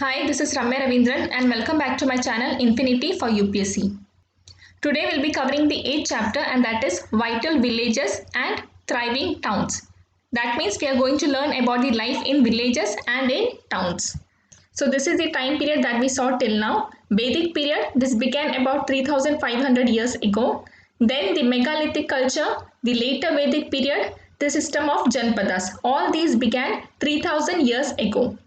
Hi, this is Ramya Ravindran and welcome back to my channel Infinity for UPSC. Today we'll be covering the 8th chapter and that is Vital Villages and Thriving Towns. That means we are going to learn about the life in villages and in towns. So this is the time period that we saw till now. Vedic period, this began about 3500 years ago. Then the megalithic culture, the later Vedic period, the system of Janpadas. All these began 3000 years ago.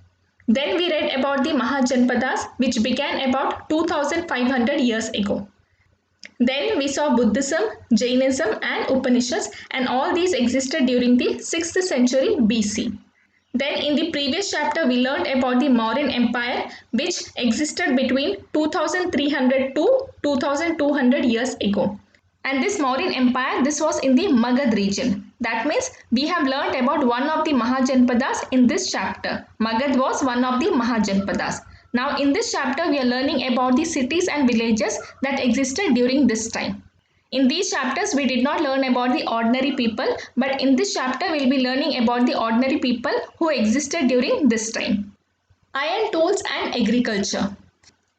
Then we read about the Mahajanpadas, which began about 2500 years ago. Then we saw Buddhism, Jainism and Upanishads, and all these existed during the 6th century BC. Then in the previous chapter we learned about the Mauryan Empire, which existed between 2300 to 2200 years ago. And this Mauryan Empire, this was in the Magad region. That means we have learnt about one of the Mahajanpadas in this chapter. Magad was one of the Mahajanpadas. Now in this chapter we are learning about the cities and villages that existed during this time. In these chapters we did not learn about the ordinary people, but in this chapter we will be learning about the ordinary people who existed during this time. Iron tools and agriculture.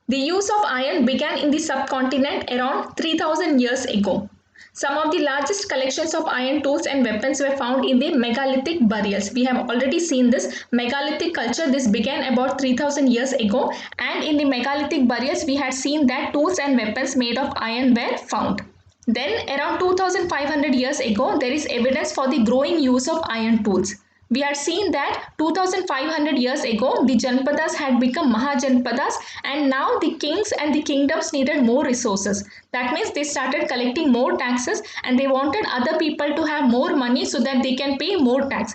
The use of iron began in the subcontinent around 3000 years ago. Some of the largest collections of iron tools and weapons were found in the megalithic burials. We have already seen this megalithic culture. This began about 3000 years ago, and in the megalithic burials we had seen that tools and weapons made of iron were found. Then around 2500 years ago there is evidence for the growing use of iron tools. We had seen that 2500 years ago the Janpadas had become Mahajanpadas, and now the kings and the kingdoms needed more resources. That means they started collecting more taxes and they wanted other people to have more money so that they can pay more tax.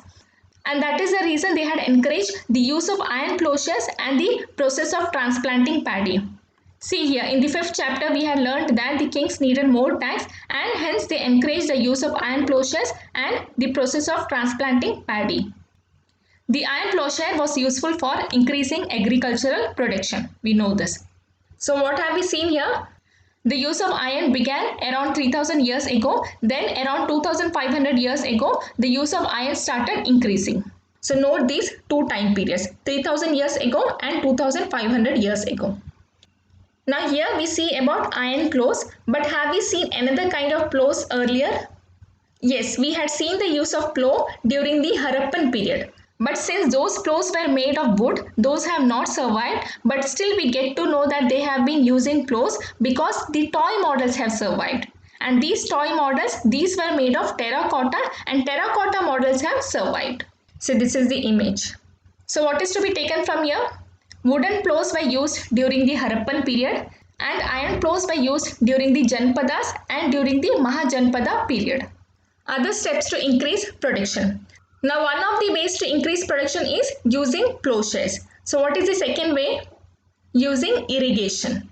And that is the reason they had encouraged the use of iron plowshares and the process of transplanting paddy. See here, in the 5th chapter we had learnt that the kings needed more tax and hence they encouraged the use of iron plowshares and the process of transplanting paddy. The iron plowshare was useful for increasing agricultural production. We know this. So what have we seen here? The use of iron began around 3000 years ago. Then around 2500 years ago, the use of iron started increasing. So note these two time periods, 3000 years ago and 2500 years ago. Now here we see about iron plows, but have we seen another kind of plows earlier? Yes, we had seen the use of plow during the Harappan period. But since those plows were made of wood, those have not survived, but still we get to know that they have been using plows because the toy models have survived. And these toy models, these were made of terracotta, and terracotta models have survived. So this is the image. So what is to be taken from here? Wooden plows were used during the Harappan period and iron plows were used during the Janpadas and during the Mahajanpada period. Other steps to increase production. Now one of the ways to increase production is using plowshares. So what is the second way? Using irrigation.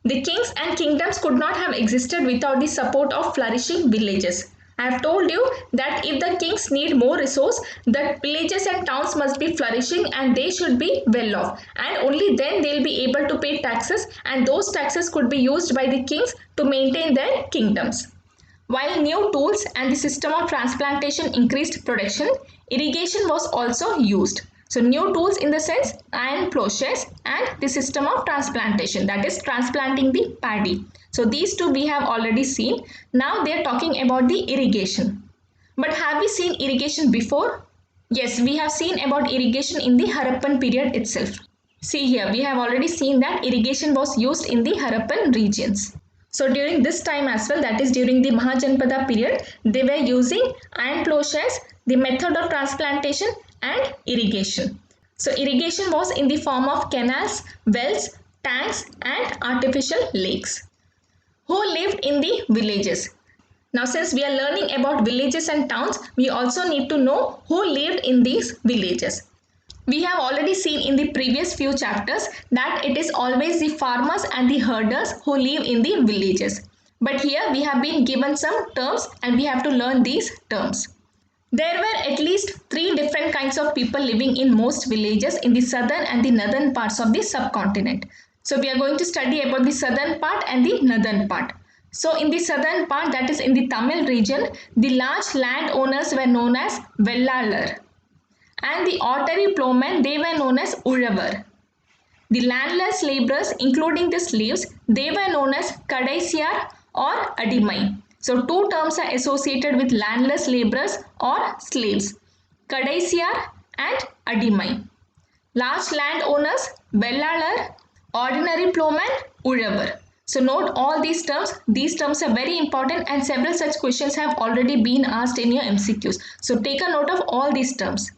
The kings and kingdoms could not have existed without the support of flourishing villages. I have told you that if the kings need more resource, the villages and towns must be flourishing and they should be well off, and only then they will be able to pay taxes, and those taxes could be used by the kings to maintain their kingdoms. While new tools and the system of transplantation increased production, irrigation was also used. So new tools in the sense iron plowshares and the system of transplantation, that is transplanting the paddy. So these two we have already seen. Now they are talking about the irrigation. But have we seen irrigation before? Yes, we have seen about irrigation in the Harappan period itself. See here, we have already seen that irrigation was used in the Harappan regions. So during this time as well, that is during the Mahajanpada period, they were using iron plowshares, the method of transplantation and irrigation. So irrigation was in the form of canals, wells, tanks and artificial lakes. Who lived in the villages? Now since we are learning about villages and towns, we also need to know who lived in these villages. We have already seen in the previous few chapters that it is always the farmers and the herders who live in the villages. But here we have been given some terms and we have to learn these terms. There were at least 3 different kinds of people living in most villages in the southern and the northern parts of the subcontinent. So we are going to study about the southern part and the northern part. So in the southern part, that is in the Tamil region, the large landowners were known as Vellalar. And the ordinary plowmen, they were known as Ulavar. The landless laborers, including the slaves, they were known as Kadaisiyar or Adimai. So two terms are associated with landless laborers or slaves, Kadaisiyar and Adimai. Large landowners, Bellalar, ordinary plowman, Ulavar. So note all these terms. These terms are very important and several such questions have already been asked in your MCQs. So take a note of all these terms.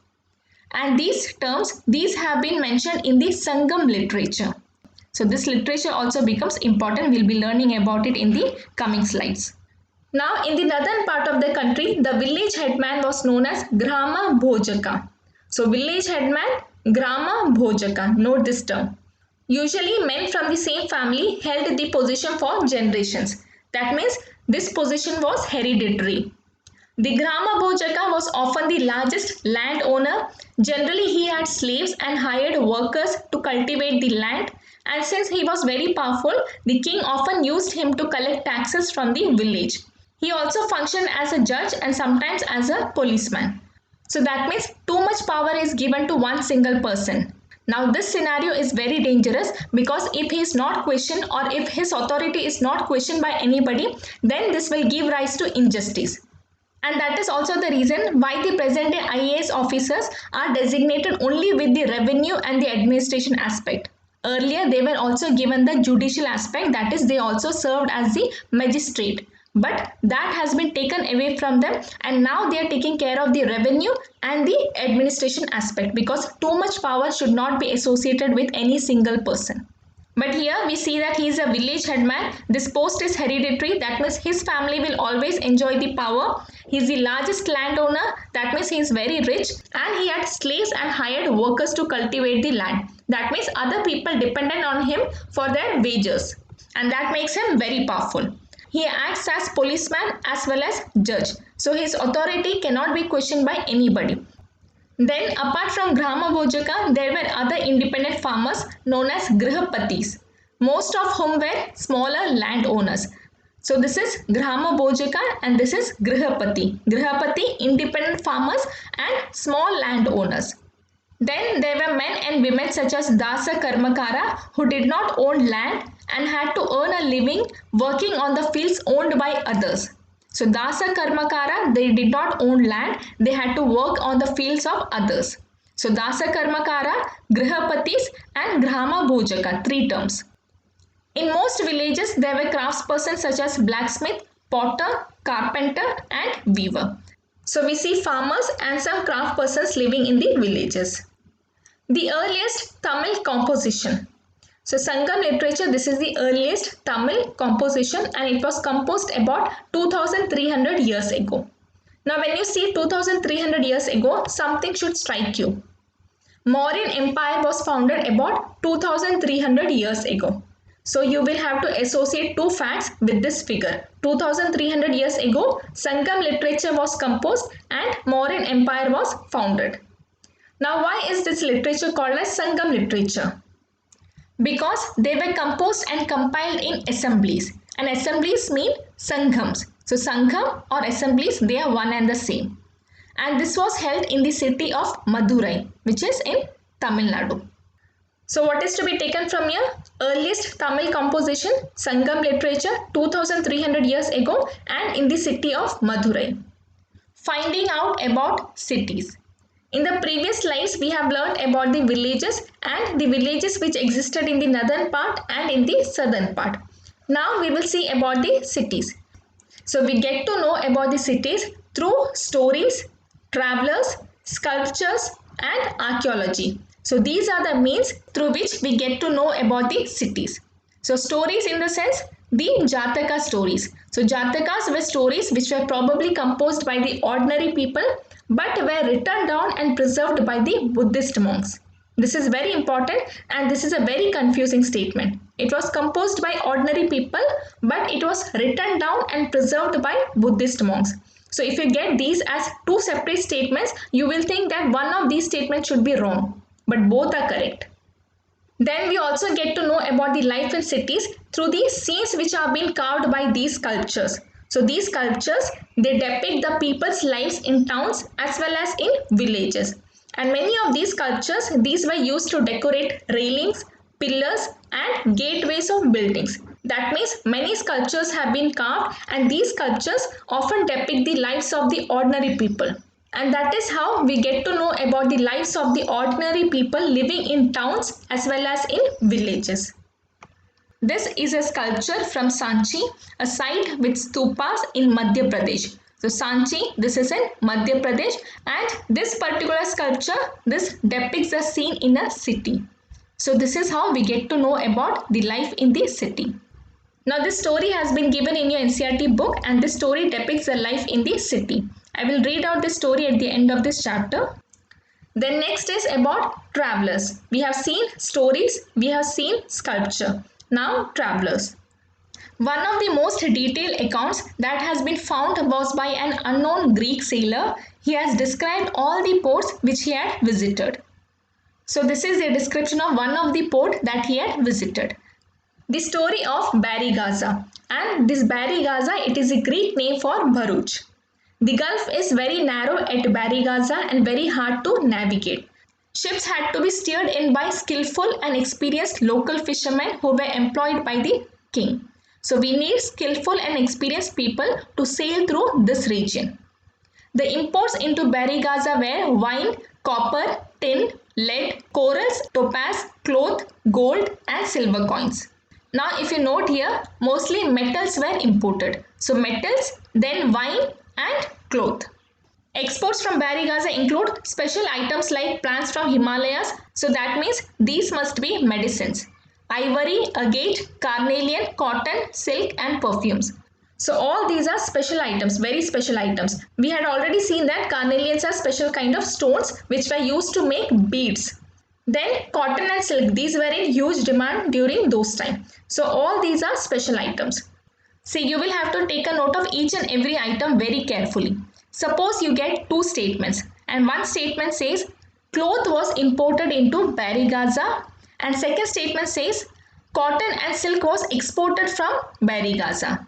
And these terms, these have been mentioned in the Sangam literature. So this literature also becomes important. We'll be learning about it in the coming slides. Now in the northern part of the country, the village headman was known as Grama Bhojaka. So village headman, Grama Bhojaka. Note this term. Usually men from the same family held the position for generations. That means this position was hereditary. The Grama Bhojaka was often the largest landowner. Generally, he had slaves and hired workers to cultivate the land. And since he was very powerful, the king often used him to collect taxes from the village. He also functioned as a judge and sometimes as a policeman. So that means too much power is given to one single person. Now this scenario is very dangerous because if he is not questioned or if his authority is not questioned by anybody, then this will give rise to injustice. And that is also the reason why the present day IAS officers are designated only with the revenue and the administration aspect. Earlier, they were also given the judicial aspect, that is, they also served as the magistrate. But that has been taken away from them and now they are taking care of the revenue and the administration aspect because too much power should not be associated with any single person. But here we see that he is a village headman. This post is hereditary. That means his family will always enjoy the power. He is the largest landowner. That means he is very rich. And he had slaves and hired workers to cultivate the land. That means other people depended on him for their wages. And that makes him very powerful. He acts as policeman as well as judge. So his authority cannot be questioned by anybody. Then apart from Grama Bhojaka, there were other independent farmers known as Grihapatis, most of whom were smaller landowners. So this is Grama Bhojaka and this is Grihapati. Grihapati, independent farmers and small landowners. Then there were men and women such as Dasa Karmakara who did not own land and had to earn a living working on the fields owned by others. So Dasa Karmakara, they did not own land, they had to work on the fields of others. So Dasa Karmakara, Grihapatis and Grama Bhojaka, three terms. In most villages, there were craftspersons such as blacksmith, potter, carpenter and weaver. So we see farmers and some craftspersons living in the villages. The earliest Tamil composition. So Sangam literature, this is the earliest Tamil composition and it was composed about 2300 years ago. Now when you see 2300 years ago, something should strike you. Mauryan Empire was founded about 2300 years ago. So you will have to associate two facts with this figure. 2300 years ago, Sangam literature was composed and Mauryan Empire was founded. Now why is this literature called as Sangam literature? Because they were composed and compiled in assemblies, and assemblies mean sanghams. So sangham or assemblies, they are one and the same, and this was held in the city of Madurai, which is in Tamil Nadu. So what is to be taken from here? Earliest Tamil composition, Sangam literature 2300 years ago and in the city of Madurai. Finding out about cities. In the previous slides, we have learned about the villages and the villages which existed in the northern part and in the southern part. Now we will see about the cities. So we get to know about the cities through stories, travelers, sculptures and archaeology. So these are the means through which we get to know about the cities. So stories in the sense, the Jataka stories. So Jatakas were stories which were probably composed by the ordinary people but were written down and preserved by the Buddhist monks. This is very important and this is a very confusing statement. It was composed by ordinary people but it was written down and preserved by Buddhist monks. So if you get these as two separate statements, you will think that one of these statements should be wrong, but both are correct. Then we also get to know about the life in cities through the scenes which are being carved by these sculptures. So these sculptures, they depict the people's lives in towns as well as in villages. And many of these sculptures, these were used to decorate railings, pillars and gateways of buildings. That means many sculptures have been carved, and these sculptures often depict the lives of the ordinary people. And that is how we get to know about the lives of the ordinary people living in towns as well as in villages. This is a sculpture from Sanchi, a site with stupas in Madhya Pradesh. So Sanchi, this is in Madhya Pradesh, and this particular sculpture, this depicts a scene in a city. So this is how we get to know about the life in the city. Now this story has been given in your NCERT book, and this story depicts the life in the city. I will read out this story at the end of this chapter. Then next is about travelers. We have seen stories, we have seen sculpture. Now travelers. One of the most detailed accounts that has been found was by an unknown Greek sailor. He has described all the ports which he had visited. So this is a description of one of the port that he had visited. The story of Barygaza, and this Barygaza, it is a Greek name for Bharuch. The gulf is very narrow at Barygaza and very hard to navigate. Ships had to be steered in by skillful and experienced local fishermen who were employed by the king. So we need skillful and experienced people to sail through this region. The imports into Barygaza were wine, copper, tin, lead, corals, topaz, cloth, gold and silver coins. Now if you note here, mostly metals were imported. So metals, then wine and cloth. Exports from Barygaza include special items like plants from Himalayas. So that means these must be medicines. Ivory, agate, carnelian, cotton, silk and perfumes. So all these are special items, very special items. We had already seen that carnelians are special kind of stones which were used to make beads. Then cotton and silk, these were in huge demand during those times. So all these are special items. See, you will have to take a note of each and every item very carefully. Suppose you get two statements, and one statement says cloth was imported into Barygaza, and second statement says cotton and silk was exported from Barygaza.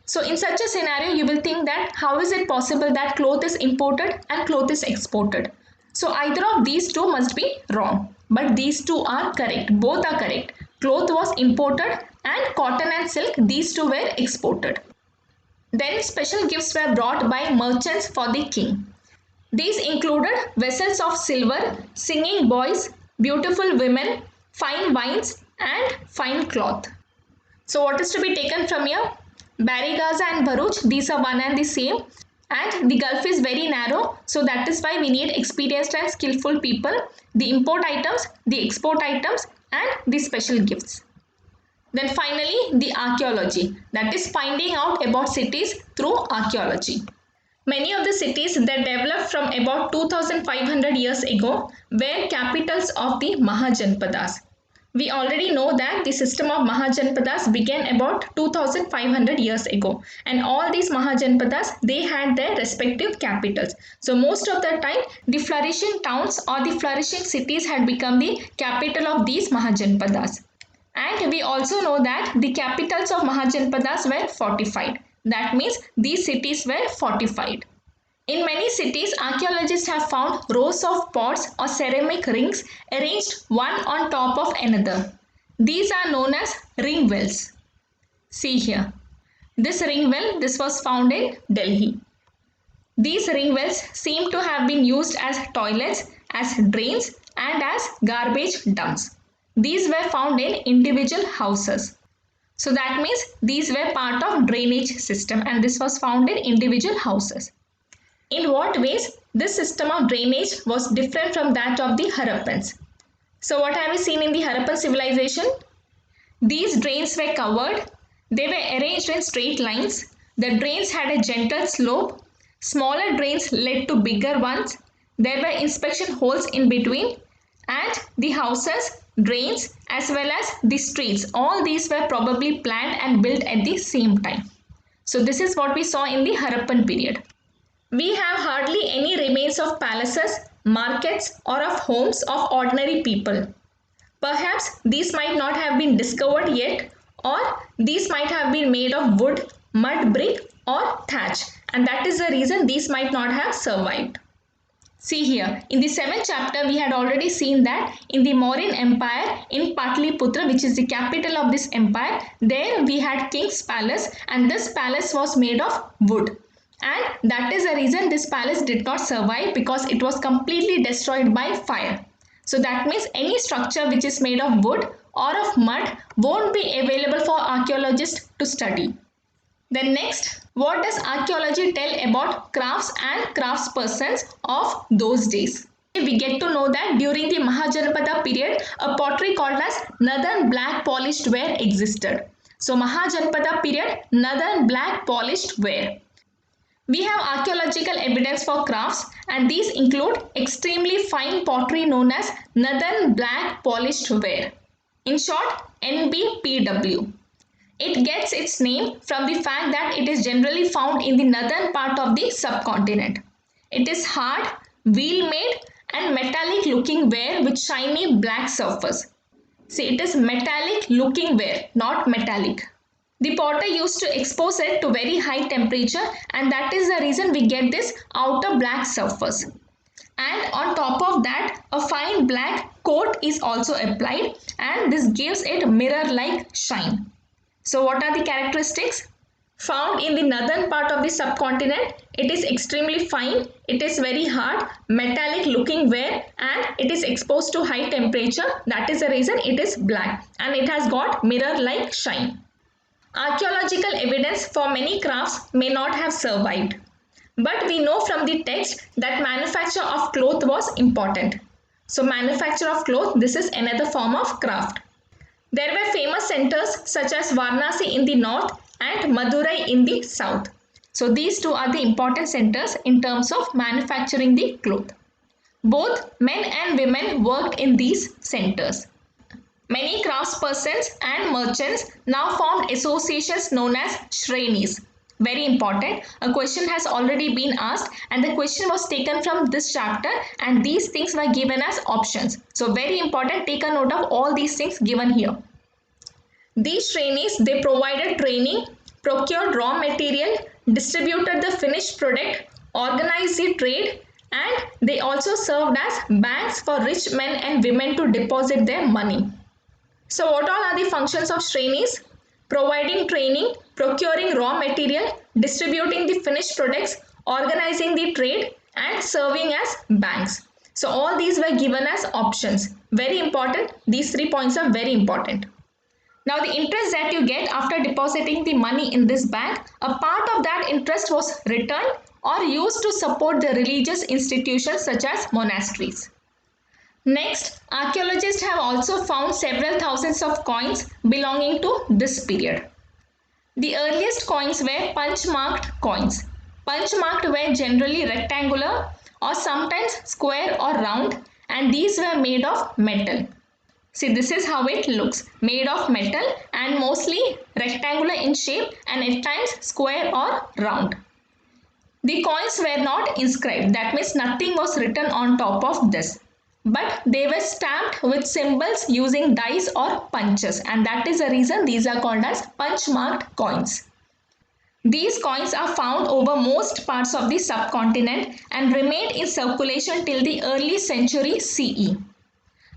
So in such a scenario, you will think that how is it possible that cloth is imported and cloth is exported? So either of these two must be wrong, but these two are correct. Both are correct. Cloth was imported and cotton and silk, these two were exported. Then special gifts were brought by merchants for the king. These included vessels of silver, singing boys, beautiful women, fine wines and fine cloth. So what is to be taken from here? Barygaza and Bharuch, these are one and the same, and the gulf is very narrow, so that is why we need experienced and skillful people, the import items, the export items and the special gifts. Then finally the archaeology, that is finding out about cities through archaeology. Many of the cities that developed from about 2500 years ago were capitals of the Mahajanpadas. We already know that the system of Mahajanpadas began about 2500 years ago, and all these Mahajanpadas, they had their respective capitals. So most of the time the flourishing towns or the flourishing cities had become the capital of these Mahajanpadas. And we also know that the capitals of Mahajanpadas were fortified. That means these cities were fortified. In many cities, archaeologists have found rows of pots or ceramic rings arranged one on top of another. These are known as ring wells. See here. This ring well, this was found in Delhi. These ring wells seem to have been used as toilets, as drains and as garbage dumps. These were found in individual houses. So that means these were part of drainage system, and this was found in individual houses. In what ways this system of drainage was different from that of the Harappans? So what have we seen in the Harappan civilization? These drains were covered, they were arranged in straight lines, the drains had a gentle slope, smaller drains led to bigger ones, there were inspection holes in between, and the houses, drains as well as the streets, all these were probably planned and built at the same time. So this is what we saw in the Harappan period. We have hardly any remains of palaces, markets or of homes of ordinary people. Perhaps these might not have been discovered yet, or these might have been made of wood, mud brick or thatch, and that is the reason these might not have survived. See here, in the 7th chapter, we had already seen that in the Mauryan Empire, in Patliputra, which is the capital of this empire, there we had king's palace, and this palace was made of wood. And that is the reason this palace did not survive, because it was completely destroyed by fire. So that means any structure which is made of wood or of mud won't be available for archaeologists to study. Then next, what does archaeology tell about crafts and craftspersons of those days? We get to know that during the Mahajanpada period, a pottery called as Northern Black Polished Ware existed. So Mahajanpada period, Northern Black Polished Ware. We have archaeological evidence for crafts, and these include extremely fine pottery known as Northern Black Polished Ware. In short, NBPW. It gets its name from the fact that it is generally found in the northern part of the subcontinent. It is hard, wheel-made and metallic looking ware with shiny black surface. See, it is metallic looking ware, not metallic. The potter used to expose it to very high temperature, and that is the reason we get this outer black surface. And on top of that, a fine black coat is also applied, and this gives it mirror-like shine. So what are the characteristics? Found in the northern part of the subcontinent, it is extremely fine, it is very hard, metallic looking ware, and it is exposed to high temperature. That is the reason it is black, and it has got mirror-like shine. Archaeological evidence for many crafts may not have survived, but we know from the text that manufacture of cloth was important. So manufacture of cloth, this is another form of craft. There were famous centers such as Varanasi in the north and Madurai in the south. So these two are the important centers in terms of manufacturing the cloth. Both men and women worked in these centers. Many craftspersons and merchants now formed associations known as Shrenis. Very important. A question has already been asked, and the question was taken from this chapter, and these things were given as options. So very important, take a note of all these things given here. These Shrenis, they provided training, procured raw material, distributed the finished product, organized the trade, and they also served as banks for rich men and women to deposit their money. So what all are the functions of Shrenis? Providing training, procuring raw material, distributing the finished products, organizing the trade, and serving as banks. So all these were given as options. Very important. These 3 points are very important. Now the interest that you get after depositing the money in this bank, a part of that interest was returned or used to support the religious institutions such as monasteries. Next, archaeologists have also found several thousands of coins belonging to this period. The earliest coins were punch-marked coins. Punch-marked were generally rectangular or sometimes square or round, and these were made of metal. See, this is how it looks, made of metal and mostly rectangular in shape and at times square or round. The coins were not inscribed, that means nothing was written on top of this. But they were stamped with symbols using dies or punches, and that is the reason these are called as punch-marked coins. These coins are found over most parts of the subcontinent and remained in circulation till the early century CE.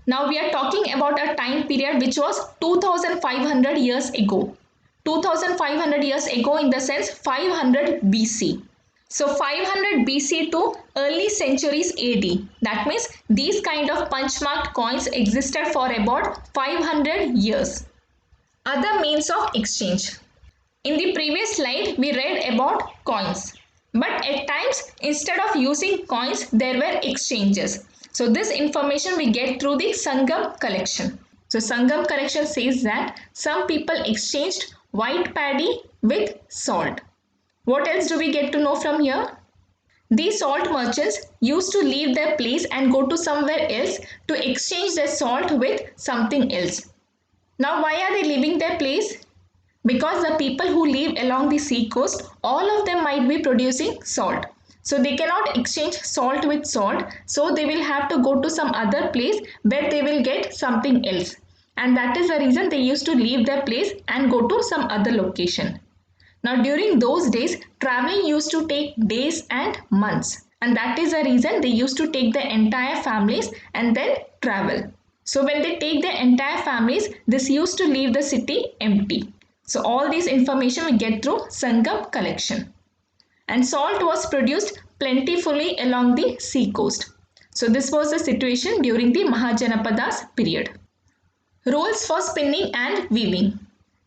Now we are talking about a time period which was 2500 years ago. 2500 years ago in the sense 500 BC. So 500 BC to early centuries AD. That means these kind of punch-marked coins existed for about 500 years. Other means of exchange. In the previous slide, we read about coins. But at times, instead of using coins, there were exchanges. So this information we get through the Sangam collection. So Sangam collection says that some people exchanged white paddy with salt. What else do we get to know from here? These salt merchants used to leave their place and go to somewhere else to exchange their salt with something else. Now why are they leaving their place? Because the people who live along the sea coast, all of them might be producing salt. So they cannot exchange salt with salt. So they will have to go to some other place where they will get something else. And that is the reason they used to leave their place and go to some other location. Now during those days, traveling used to take days and months. and that is the reason they used to take the entire families and then travel. So when they take the entire families, this used to leave the city empty. So all this information we get through Sangam collection. And salt was produced plentifully along the sea coast. So this was the situation during the Mahajanapadas period. Rules for spinning and weaving.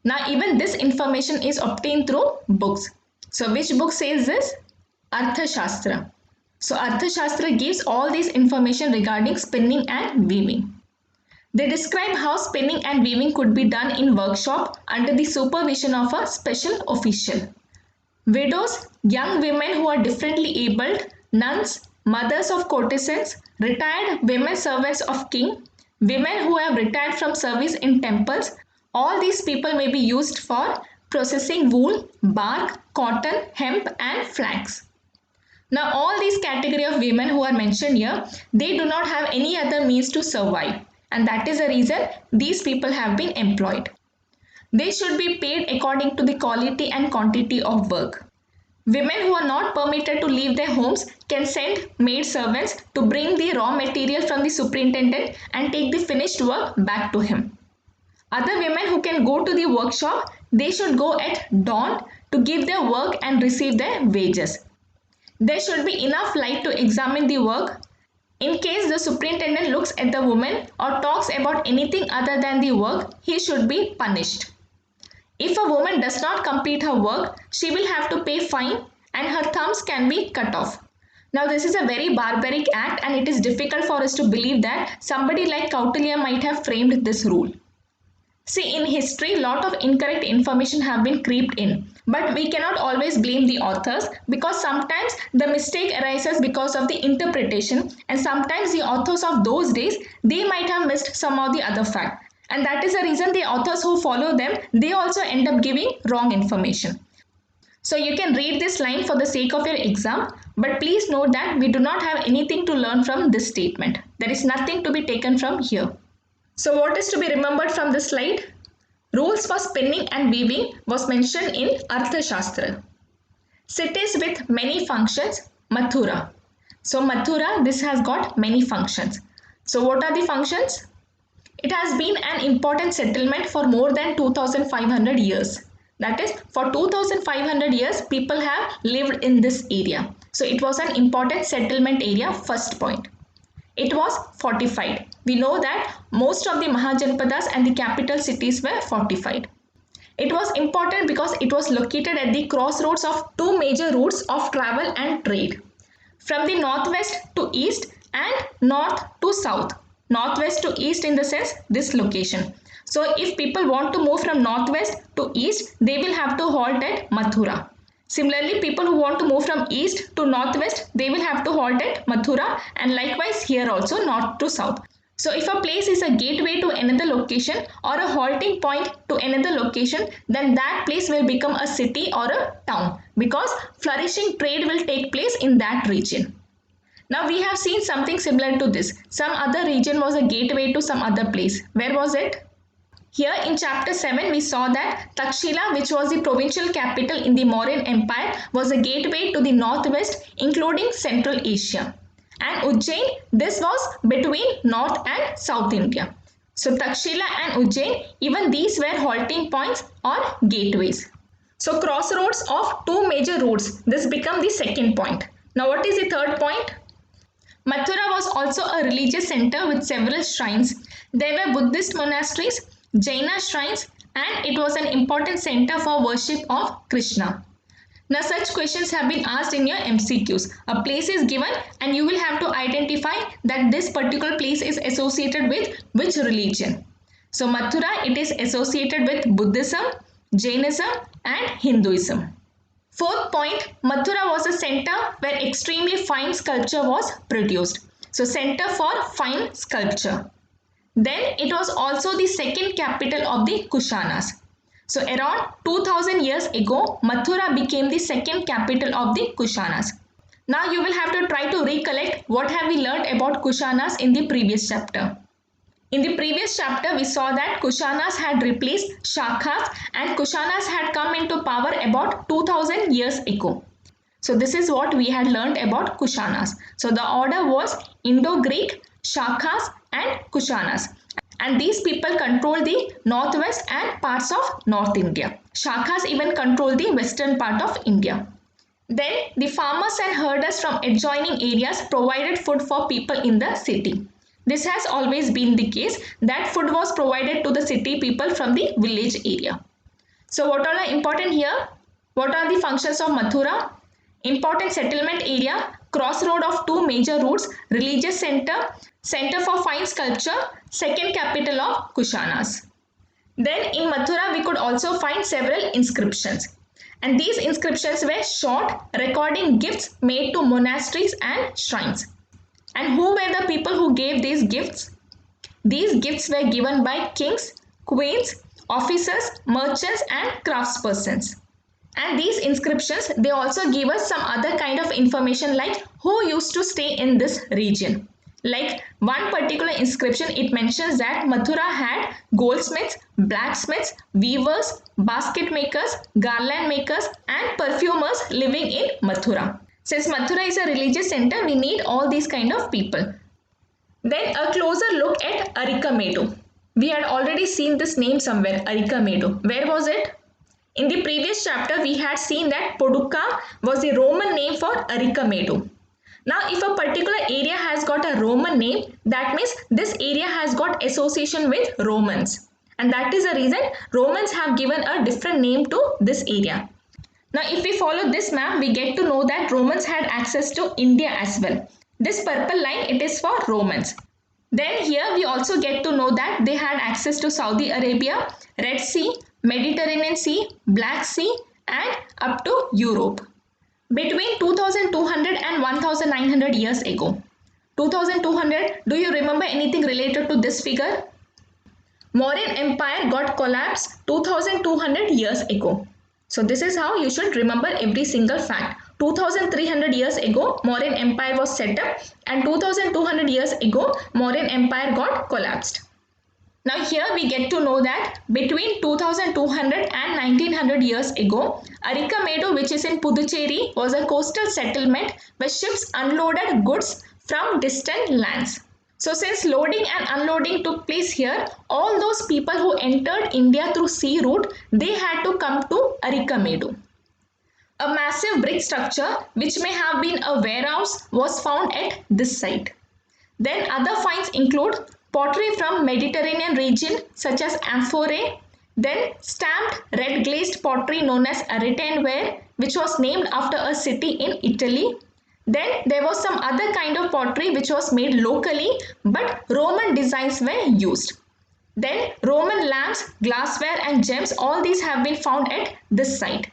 Now even this information is obtained through books. So which book says this? Arthashastra. So Arthashastra gives all this information regarding spinning and weaving. They describe how spinning and weaving could be done in workshop under the supervision of a special official. Widows, young women who are differently abled, nuns, mothers of courtesans, retired women servants of king, women who have retired from service in temples, all these people may be used for processing wool, bark, cotton, hemp and flax. Now all these category of women who are mentioned here, they do not have any other means to survive, and that is the reason these people have been employed. They should be paid according to the quality and quantity of work. Women who are not permitted to leave their homes can send maid servants to bring the raw material from the superintendent and take the finished work back to him. Other women who can go to the workshop, they should go at dawn to give their work and receive their wages. There should be enough light to examine the work. In case the superintendent looks at the woman or talks about anything other than the work, he should be punished. If a woman does not complete her work, she will have to pay fine and her thumbs can be cut off. Now this is a very barbaric act and it is difficult for us to believe that somebody like Kautilya might have framed this rule. See, in history, lot of incorrect information have been creeped in, but we cannot always blame the authors because sometimes the mistake arises because of the interpretation, and sometimes the authors of those days, they might have missed some of the other fact. And that is the reason the authors who follow them, they also end up giving wrong information. So you can read this line for the sake of your exam, but please note that we do not have anything to learn from this statement. There is nothing to be taken from here. So what is to be remembered from this slide? Rules for spinning and weaving was mentioned in Arthashastra. Cities with many functions, Mathura. So Mathura, this has got many functions. So what are the functions? It has been an important settlement for more than 2500 years. That is, for 2500 years, people have lived in this area. So it was an important settlement area, first point. It was fortified. We know that most of the Mahajanapadas and the capital cities were fortified. It was important because it was located at the crossroads of two major routes of travel and trade. From the northwest to east and north to south. Northwest to east in the sense this location. So if people want to move from northwest to east, they will have to halt at Mathura. Similarly, people who want to move from east to northwest, they will have to halt at Mathura, and likewise here also north to south. So if a place is a gateway to another location or a halting point to another location, then that place will become a city or a town because flourishing trade will take place in that region. Now we have seen something similar to this. Some other region was a gateway to some other place. Where was it? Here in chapter 7, we saw that Takshila, which was the provincial capital in the Mauryan Empire, was a gateway to the northwest, including Central Asia. And Ujjain, this was between North and South India. So Takshila and Ujjain, even these were halting points or gateways. So crossroads of two major routes, this became the second point. Now what is the third point? Mathura was also a religious center with several shrines. There were Buddhist monasteries, Jaina shrines, and it was an important center for worship of Krishna. Now such questions have been asked in your MCQs. A place is given and you will have to identify that this particular place is associated with which religion. So Mathura, it is associated with Buddhism, Jainism and Hinduism. Fourth point, Mathura was a center where extremely fine sculpture was produced. So center for fine sculpture. Then it was also the second capital of the Kushanas. So around 2000 years ago, Mathura became the second capital of the Kushanas. Now you will have to try to recollect what have we learned about Kushanas in the previous chapter. In the previous chapter, we saw that Kushanas had replaced Shakas and Kushanas had come into power about 2000 years ago. So this is what we had learned about Kushanas. So the order was Indo-Greek, Shakas and Kushanas. And these people control the northwest and parts of North India. Shakas even control the western part of India. Then the farmers and herders from adjoining areas provided food for people in the city. This has always been the case, that food was provided to the city people from the village area. So what all are important here? What are the functions of Mathura? Important settlement area, crossroad of two major routes, religious center, center for fine sculpture, second capital of Kushanas. Then in Mathura we could also find several inscriptions. And these inscriptions were short, recording gifts made to monasteries and shrines. And who were the people who gave these gifts? These gifts were given by kings, queens, officers, merchants and craftspersons. And these inscriptions, they also give us some other kind of information like who used to stay in this region. Like one particular inscription, it mentions that Mathura had goldsmiths, blacksmiths, weavers, basket makers, garland makers and perfumers living in Mathura. Since Mathura is a religious center, we need all these kind of people. Then a closer look at Arikamedu. We had already seen this name somewhere, Arikamedu. Where was it? In the previous chapter, we had seen that Podukka was the Roman name for Arikamedu. Now, if a particular area has got a Roman name, that means this area has got association with Romans. And that is the reason Romans have given a different name to this area. Now, if we follow this map, we get to know that Romans had access to India as well. This purple line, it is for Romans. Then here we also get to know that they had access to Saudi Arabia, Red Sea, Mediterranean Sea, Black Sea and up to Europe. Between 2200 and 1900 years ago. 2200, do you remember anything related to this figure? Mauryan Empire got collapsed 2200 years ago. So this is how you should remember every single fact. 2300 years ago, Mauryan Empire was set up and 2200 years ago, Mauryan Empire got collapsed. Now here we get to know that between 2200 and 1900 years ago, Arikamedu, which is in Puducherry, was a coastal settlement where ships unloaded goods from distant lands. So since loading and unloading took place here, all those people who entered India through sea route, they had to come to Arikamedu. A massive brick structure, which may have been a warehouse, was found at this site. Then other finds include pottery from Mediterranean region such as amphorae, then stamped red glazed pottery known as Aretine ware, which was named after a city in Italy. Then there was some other kind of pottery which was made locally, but Roman designs were used. Then Roman lamps, glassware and gems, all these have been found at this site.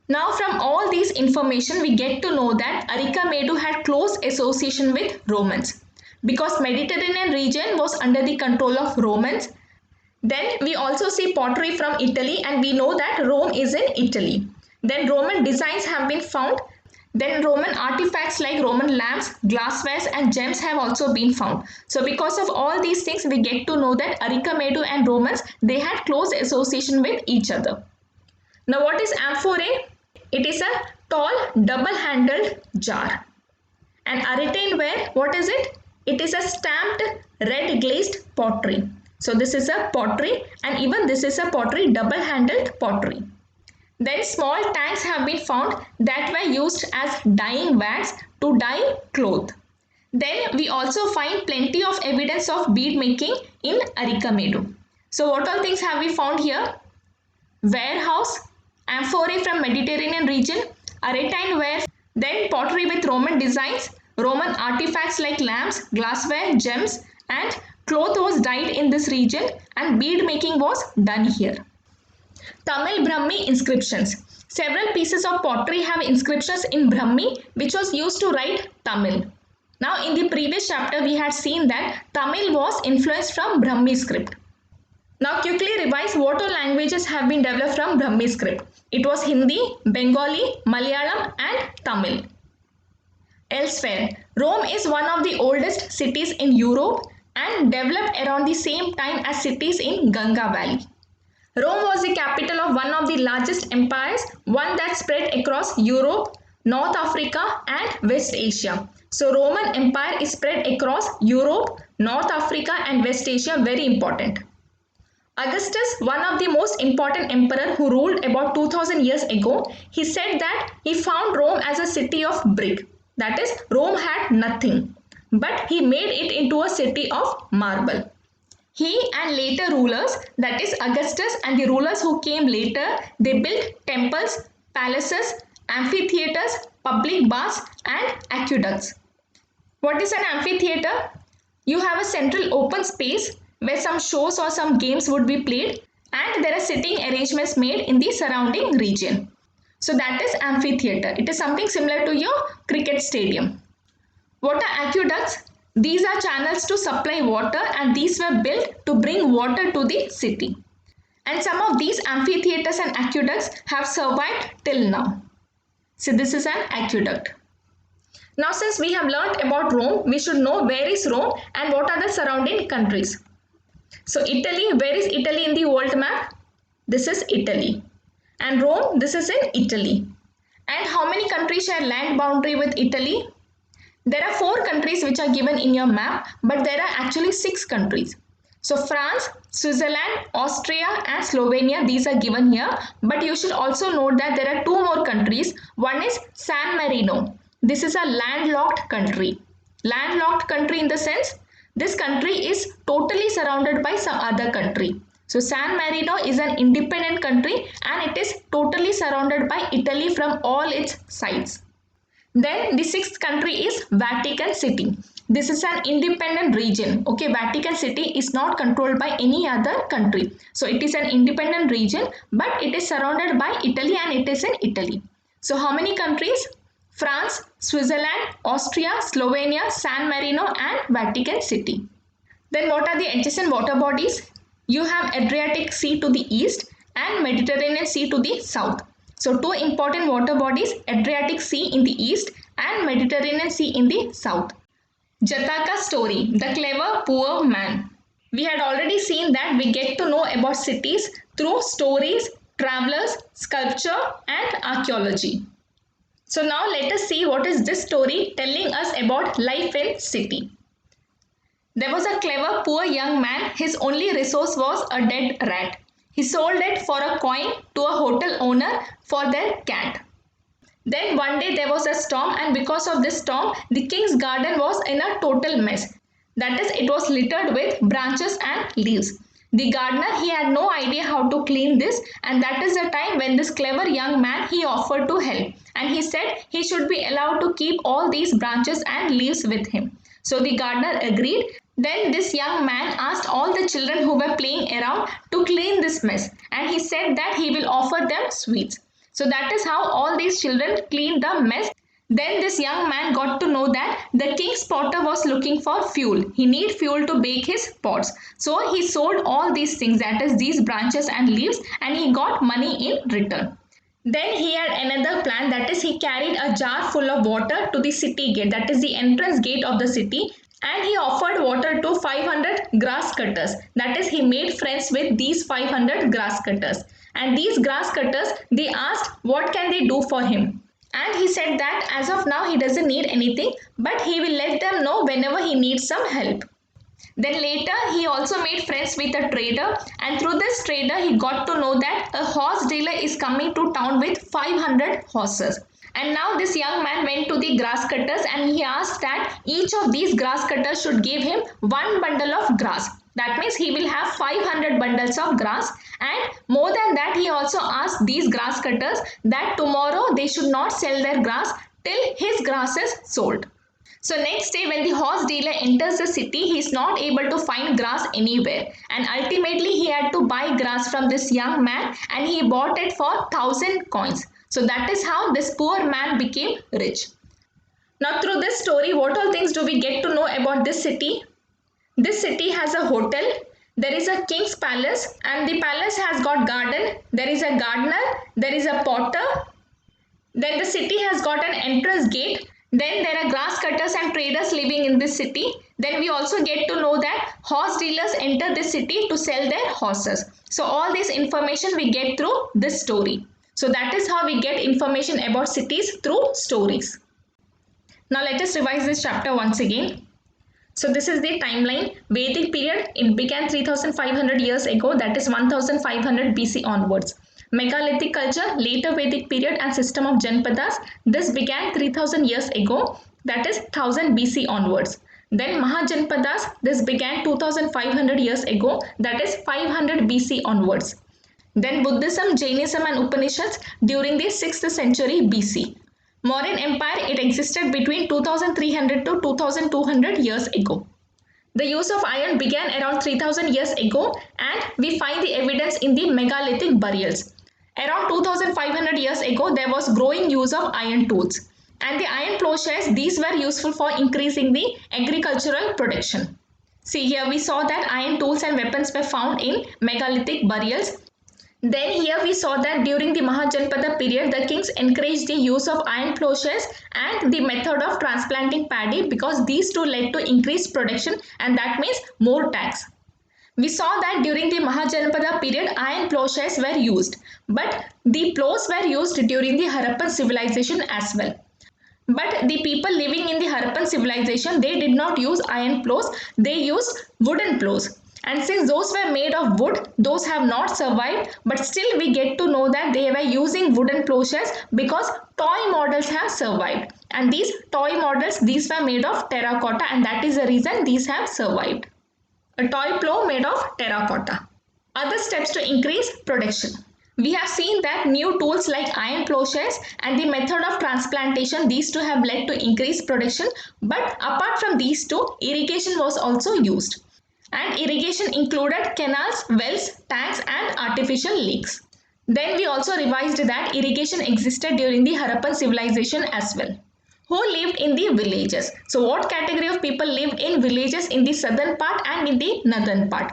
Now from all these information we get to know that Arikamedu had close association with Romans because Mediterranean region was under the control of Romans. Then we also see pottery from Italy and we know that Rome is in Italy. Then Roman designs have been found. Then Roman artifacts like Roman lamps, glasswares and gems have also been found. So because of all these things we get to know that Arikamedu and Romans, they had close association with each other. Now what is amphorae? It is a tall double-handled jar. And Aretine ware, what is it? It is a stamped red glazed pottery. So this is a pottery and even this is a pottery, double-handled pottery. Then small tanks have been found that were used as dyeing vats to dye cloth. Then we also find plenty of evidence of bead making in Arikamedu. So what all things have we found here? Warehouse, amphorae from Mediterranean region, Aretine ware, then pottery with Roman designs, Roman artifacts like lamps, glassware, gems and cloth was dyed in this region and bead making was done here. Tamil Brahmi inscriptions. Several pieces of pottery have inscriptions in Brahmi which was used to write Tamil. Now in the previous chapter we had seen that Tamil was influenced from Brahmi script. Now quickly revise what all languages have been developed from Brahmi script. It was Hindi, Bengali, Malayalam and Tamil. Elsewhere, Rome is one of the oldest cities in Europe and developed around the same time as cities in Ganga Valley. Rome was the capital of one of the largest empires, one that spread across Europe, North Africa and West Asia. So Roman Empire is spread across Europe, North Africa and West Asia, very important. Augustus, one of the most important emperor who ruled about 2000 years ago, he said that he found Rome as a city of brick. That is, Rome had nothing, but he made it into a city of marble. He and later rulers, that is Augustus and the rulers who came later, they built temples, palaces, amphitheaters, public baths and aqueducts. What is an amphitheater? You have a central open space where some shows or some games would be played and there are sitting arrangements made in the surrounding region. So that is amphitheater. It is something similar to your cricket stadium. What are aqueducts? These are channels to supply water and these were built to bring water to the city. And some of these amphitheaters and aqueducts have survived till now. So this is an aqueduct. Now since we have learnt about Rome, we should know where is Rome and what are the surrounding countries. So Italy, where is Italy in the world map? This is Italy. And Rome, this is in Italy. And how many countries share land boundary with Italy? There are 4 countries which are given in your map, but there are actually 6 countries. So France, Switzerland, Austria and Slovenia, these are given here. But you should also note that there are 2 more countries. One is San Marino. This is a landlocked country. Landlocked country in the sense, this country is totally surrounded by some other country. So San Marino is an independent country and it is totally surrounded by Italy from all its sides. Then the 6th country is Vatican City. This is an independent region. Okay, Vatican City is not controlled by any other country. So it is an independent region, but it is surrounded by Italy and it is in Italy. So how many countries? France, Switzerland, Austria, Slovenia, San Marino and Vatican City. Then what are the adjacent water bodies? You have Adriatic Sea to the east and Mediterranean Sea to the south. So 2 important water bodies, Adriatic Sea in the east and Mediterranean Sea in the south. Jataka's story, the clever poor man. We had already seen that we get to know about cities through stories, travelers, sculpture and archaeology. So now let us see what is this story telling us about life in city. There was a clever poor young man. His only resource was a dead rat. He sold it for a coin to a hotel owner for their cat. Then one day there was a storm and because of this storm, the king's garden was in a total mess. That is, it was littered with branches and leaves. The gardener, he had no idea how to clean this and that is the time when this clever young man, he offered to help. And he said he should be allowed to keep all these branches and leaves with him. So the gardener agreed. Then this young man asked all the children who were playing around to clean this mess. And he said that he will offer them sweets. So that is how all these children cleaned the mess. Then this young man got to know that the king's potter was looking for fuel. He needed fuel to bake his pots. So he sold all these things, that is these branches and leaves, and he got money in return. Then he had another plan, that is he carried a jar full of water to the city gate, that is the entrance gate of the city, and he offered water to 500 grass cutters. That is, he made friends with these 500 grass cutters. And these grass cutters, they asked what can they do for him. And he said that as of now he doesn't need anything, but he will let them know whenever he needs some help. Then later he also made friends with a trader, and through this trader he got to know that a horse dealer is coming to town with 500 horses. And now this young man went to the grass cutters and he asked that each of these grass cutters should give him one bundle of grass. That means he will have 500 bundles of grass, and more than that he also asked these grass cutters that tomorrow they should not sell their grass till his grass is sold. So next day when the horse dealer enters the city, he is not able to find grass anywhere, and ultimately he had to buy grass from this young man and he bought it for 1,000 coins. So that is how this poor man became rich. Now through this story, what all things do we get to know about this city? This city has a hotel, there is a king's palace, and the palace has got garden, there is a gardener, there is a potter, then the city has got an entrance gate, then there are grass cutters and traders living in this city. Then we also get to know that horse dealers enter this city to sell their horses. So all this information we get through this story. So that is how we get information about cities through stories. Now let us revise this chapter once again. So this is the timeline. Vedic period, it began 3500 years ago, that is 1500 BC onwards. Megalithic culture, later Vedic period and system of Janpadas, this began 3000 years ago, that is 1000 BC onwards. Then Mahajanpadas, this began 2500 years ago, that is 500 BC onwards. Then Buddhism, Jainism and Upanishads during the 6th century BC. Mauryan Empire, it existed between 2300 to 2200 years ago. The use of iron began around 3000 years ago and we find the evidence in the megalithic burials. Around 2500 years ago, there was growing use of iron tools. And the iron plowshares, these were useful for increasing the agricultural production. See here we saw that iron tools and weapons were found in megalithic burials. Then here we saw that during the Mahajanpada period, the kings encouraged the use of iron plowshares and the method of transplanting paddy because these two led to increased production and that means more tax. We saw that during the Mahajanpada period, iron plowshares were used, but the plows were used during the Harappan civilization as well. But the people living in the Harappan civilization, they did not use iron plows, they used wooden plows. And since those were made of wood, those have not survived, but still we get to know that they were using wooden plowshares because toy models have survived. And these toy models, these were made of terracotta and that is the reason these have survived. A toy plow made of terracotta. Other steps to increase production. We have seen that new tools like iron plowshares and the method of transplantation, these two have led to increased production. But apart from these two, irrigation was also used. And irrigation included canals, wells, tanks and artificial lakes. Then we also revised that irrigation existed during the Harappan civilization as well. Who lived in the villages? So what category of people lived in villages in the southern part and in the northern part?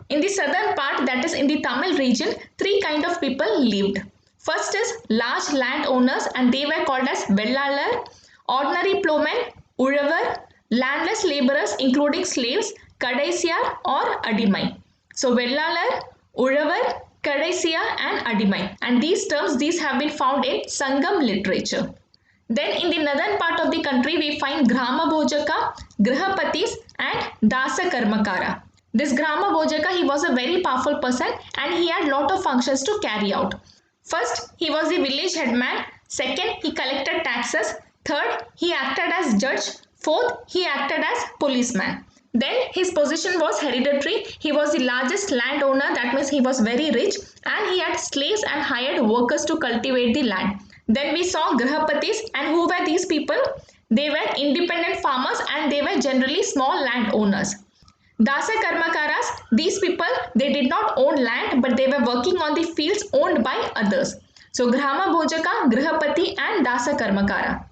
In the southern part, that is in the Tamil region, three kind of people lived. First is large landowners and they were called as Vellalar, ordinary plowmen, Ulavar, landless laborers including slaves, Kadaisiyar or Adimai. So Vellalar, Ulavar, Kadaisiyar and Adimai. And these terms, these have been found in Sangam literature. Then in the northern part of the country, we find Grama Bhojaka, Grihapatis and Dasa Karmakara. This Grama Bhojaka, he was a very powerful person and he had lot of functions to carry out. First, he was the village headman. Second, he collected taxes. Third, he acted as judge. Fourth, he acted as policeman. Then his position was hereditary. He was the largest landowner, that means he was very rich and he had slaves and hired workers to cultivate the land. Then we saw Grihapatis, and who were these people? They were independent farmers and they were generally small landowners. Dasa Karmakaras, these people, they did not own land but they were working on the fields owned by others. So Grama Bhojaka, Grihapati and Dasa Karmakara.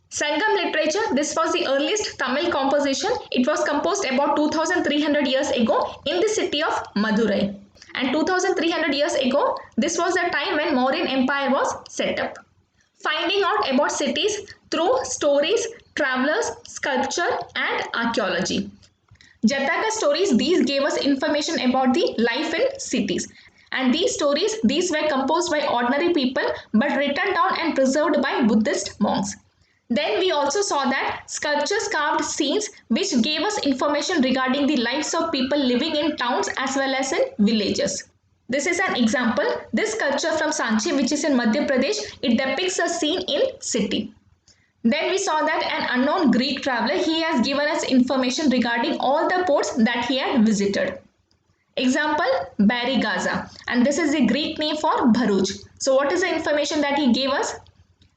Sangam literature, this was the earliest Tamil composition. It was composed about 2300 years ago in the city of Madurai. And 2300 years ago, this was the time when Mauryan Empire was set up. Finding out about cities through stories, travelers, sculpture and archaeology. Jataka stories, these gave us information about the life in cities. And these stories, these were composed by ordinary people but written down and preserved by Buddhist monks. Then we also saw that sculptures carved scenes which gave us information regarding the lives of people living in towns as well as in villages. This is an example. This sculpture from Sanchi, which is in Madhya Pradesh, it depicts a scene in city. Then we saw that an unknown Greek traveler, he has given us information regarding all the ports that he had visited. Example, Barigaza, and this is the Greek name for Bharuch. So what is the information that he gave us?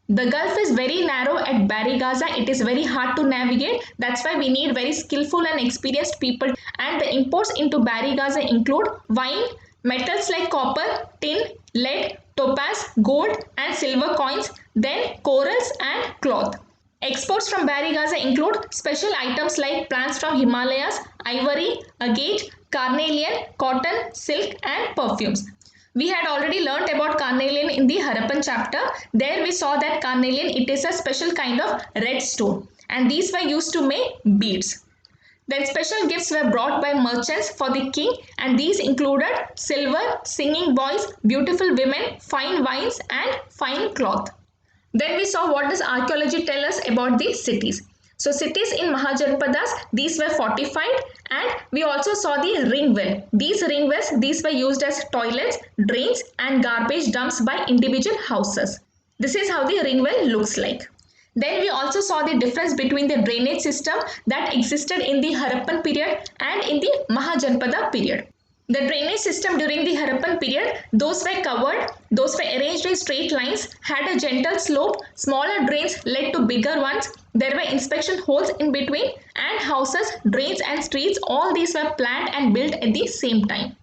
The gulf is very narrow at Barigaza. It is very hard to navigate. That's why we need very skillful and experienced people. And the imports into Barigaza include wine, metals like copper, tin, lead, topaz, gold and silver coins, then corals and cloth. Exports from Barigaza include special items like plants from Himalayas, ivory, agate, carnelian, cotton, silk and perfumes. We had already learnt about carnelian in the Harappan chapter. There we saw that carnelian, it is a special kind of red stone and these were used to make beads. Then special gifts were brought by merchants for the king, and these included silver, singing boys, beautiful women, fine wines and fine cloth. Then we saw what does archaeology tell us about the cities. So cities in Mahajanpadas, these were fortified, and we also saw the ring well. These ring wells, these were used as toilets, drains and garbage dumps by individual houses. This is how the ring well looks like. Then we also saw the difference between the drainage system that existed in the Harappan period and in the Mahajanpada period. The drainage system during the Harappan period, those were covered, those were arranged in straight lines, had a gentle slope, smaller drains led to bigger ones, there were inspection holes in between, and houses, drains and streets, all these were planned and built at the same time.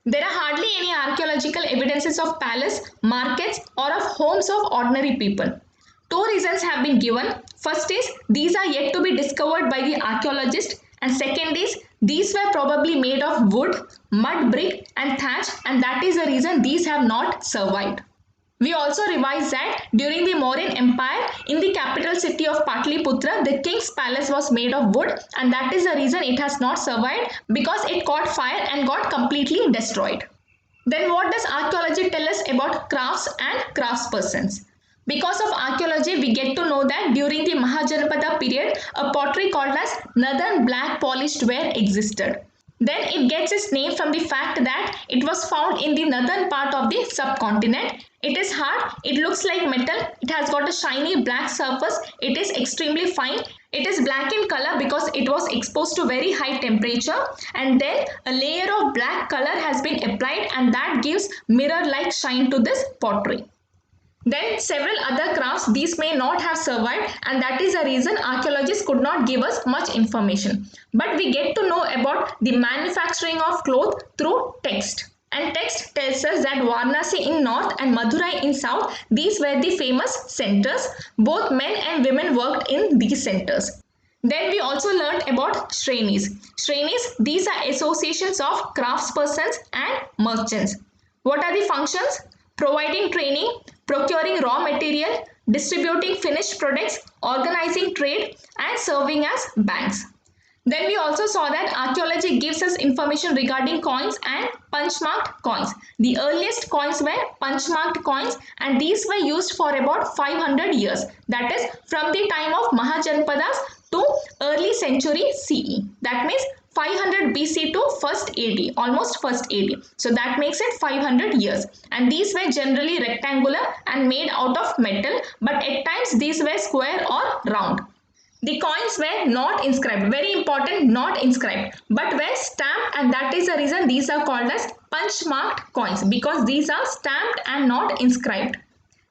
There are hardly any archaeological evidences of palace, markets or of homes of ordinary people. Two reasons have been given. First is these are yet to be discovered by the archaeologist, and second is these were probably made of wood, mud brick and thatch, and that is the reason these have not survived. We also revised that during the Mauryan Empire, in the capital city of Patliputra, the king's palace was made of wood, and that is the reason it has not survived, because it caught fire and got completely destroyed. Then what does archaeology tell us about crafts and craftspersons? Because of archaeology, we get to know that during the Mahajanpada period, a pottery called as Northern Black Polished Ware existed. Then it gets its name from the fact that it was found in the northern part of the subcontinent. It is hard, it looks like metal, it has got a shiny black surface, it is extremely fine. It is black in color because it was exposed to very high temperature, and then a layer of black color has been applied, and that gives mirror-like shine to this pottery. Then several other crafts, these may not have survived, and that is the reason archaeologists could not give us much information. But we get to know about the manufacturing of cloth through text. And text tells us that Varanasi in north and Madurai in south, these were the famous centers. Both men and women worked in these centers. Then we also learnt about Shrenis. Shrenis, these are associations of craftspersons and merchants. What are the functions? Providing training, procuring raw material, distributing finished products, organizing trade, and serving as banks. Then we also saw that archaeology gives us information regarding coins and punch-marked coins. The earliest coins were punch-marked coins, and these were used for about 500 years. That is from the time of Mahajanpadas to early century CE. That means 500 BC to 1st AD, almost 1st AD. So that makes it 500 years. And these were generally rectangular and made out of metal, but at times these were square or round. The coins were not inscribed, very important, not inscribed, but were stamped, and that is the reason these are called as punch-marked coins, because these are stamped and not inscribed.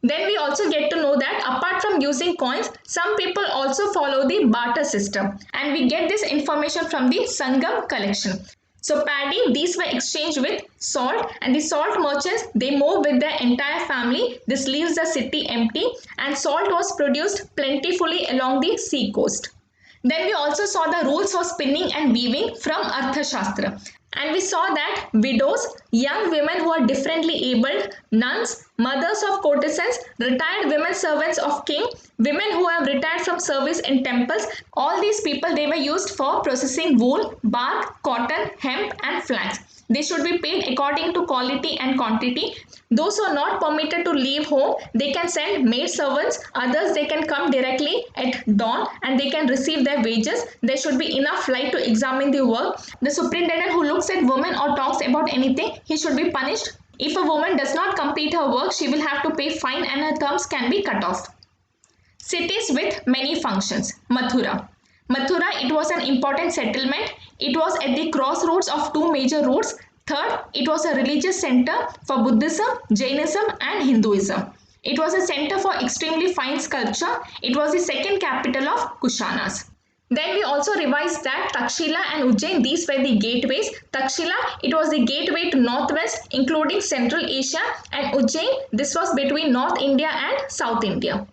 Then we also get to know that apart from using coins, some people also follow the barter system, and we get this information from the Sangam collection. So paddy, these were exchanged with salt, and the salt merchants, they move with their entire family. This leaves the city empty, and salt was produced plentifully along the sea coast. Then we also saw the rules for spinning and weaving from Arthashastra. And we saw that widows, young women who are differently abled, nuns, mothers of courtesans, retired women servants of king, women who have retired from service in temples, all these people, they were used for processing wool, bark, cotton, hemp and flax. They should be paid according to quality and quantity. Those who are not permitted to leave home, they can send maid servants. Others, they can come directly at dawn and they can receive their wages. There should be enough light to examine the work. The superintendent who looks at women or talks about anything, he should be punished. If a woman does not complete her work, she will have to pay fine and her terms can be cut off. Cities with many functions. Mathura. Mathura, it was an important settlement. It was at the crossroads of two major routes. Third, it was a religious center for Buddhism, Jainism and Hinduism. It was a center for extremely fine sculpture. It was the second capital of Kushanas. Then we also revised that Takshila and Ujjain, these were the gateways. Takshila, it was the gateway to northwest, including Central Asia, and Ujjain, this was between North India and South India.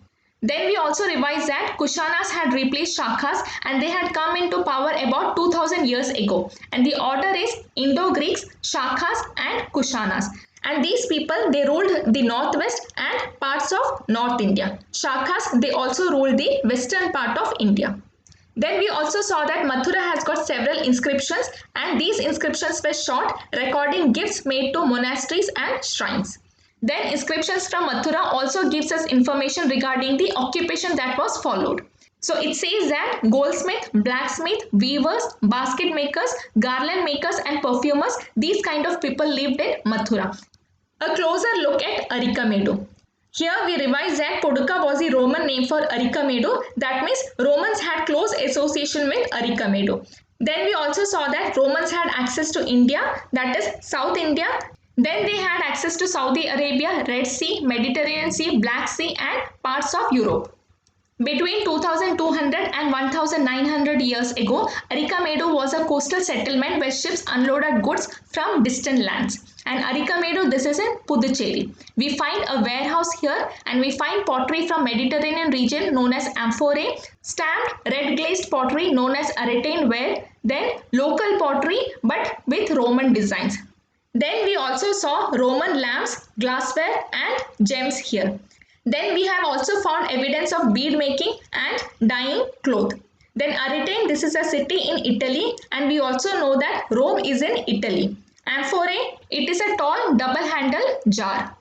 Then we also revised that Kushanas had replaced Shakas and they had come into power about 2000 years ago. And the order is Indo-Greeks, Shakas and Kushanas. And these people, they ruled the northwest and parts of North India. Shakas, they also ruled the western part of India. Then we also saw that Mathura has got several inscriptions, and these inscriptions were short, recording gifts made to monasteries and shrines. Then inscriptions from Mathura also gives us information regarding the occupation that was followed. So it says that goldsmith, blacksmith, weavers, basket makers, garland makers and perfumers, these kind of people lived in Mathura. A closer look at Arikamedu. Here we revise that Poduka was the Roman name for Arikamedu. That means Romans had close association with Arikamedu. Then we also saw that Romans had access to India, that is South India. Then they had access to Saudi Arabia, Red Sea, Mediterranean Sea, Black Sea and parts of Europe. Between 2200 and 1900 years ago, Arikamedu was a coastal settlement where ships unloaded goods from distant lands. And Arikamedu, this is in Puducherry. We find a warehouse here and we find pottery from Mediterranean region known as amphorae, stamped red glazed pottery known as Aretine ware, then local pottery but with Roman designs. Then we also saw Roman lamps, glassware and gems here. Then we have also found evidence of bead making and dyeing cloth. Then Aretine, this is a city in Italy and we also know that Rome is in Italy. Amphorae, it is a tall double-handled jar.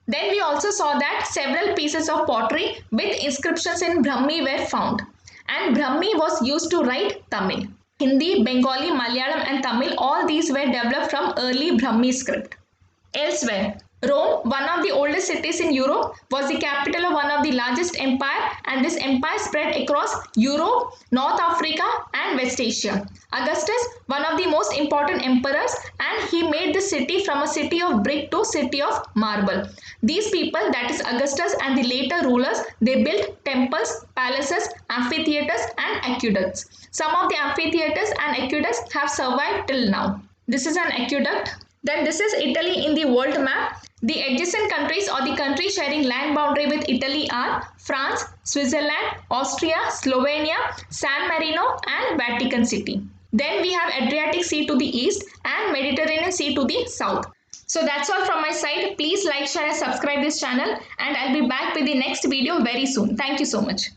Then we also saw that several pieces of pottery with inscriptions in Brahmi were found. And Brahmi was used to write Tamil. Hindi, Bengali, Malayalam and Tamil, all these were developed from early Brahmi script. Elsewhere, Rome, one of the oldest cities in Europe, was the capital of one of the largest empire and this empire spread across Europe, North Africa and West Asia. Augustus, one of the most important emperors, and he made the city from a city of brick to city of marble. These people, that is Augustus and the later rulers, they built temples, palaces, amphitheatres and aqueducts. Some of the amphitheatres and aqueducts have survived till now. This is an aqueduct. Then this is Italy in the world map. The adjacent countries or the countries sharing land boundary with Italy are France, Switzerland, Austria, Slovenia, San Marino and Vatican City. Then we have Adriatic Sea to the east and Mediterranean Sea to the south. So that's all from my side. Please like, share and subscribe this channel and I'll be back with the next video very soon. Thank you so much.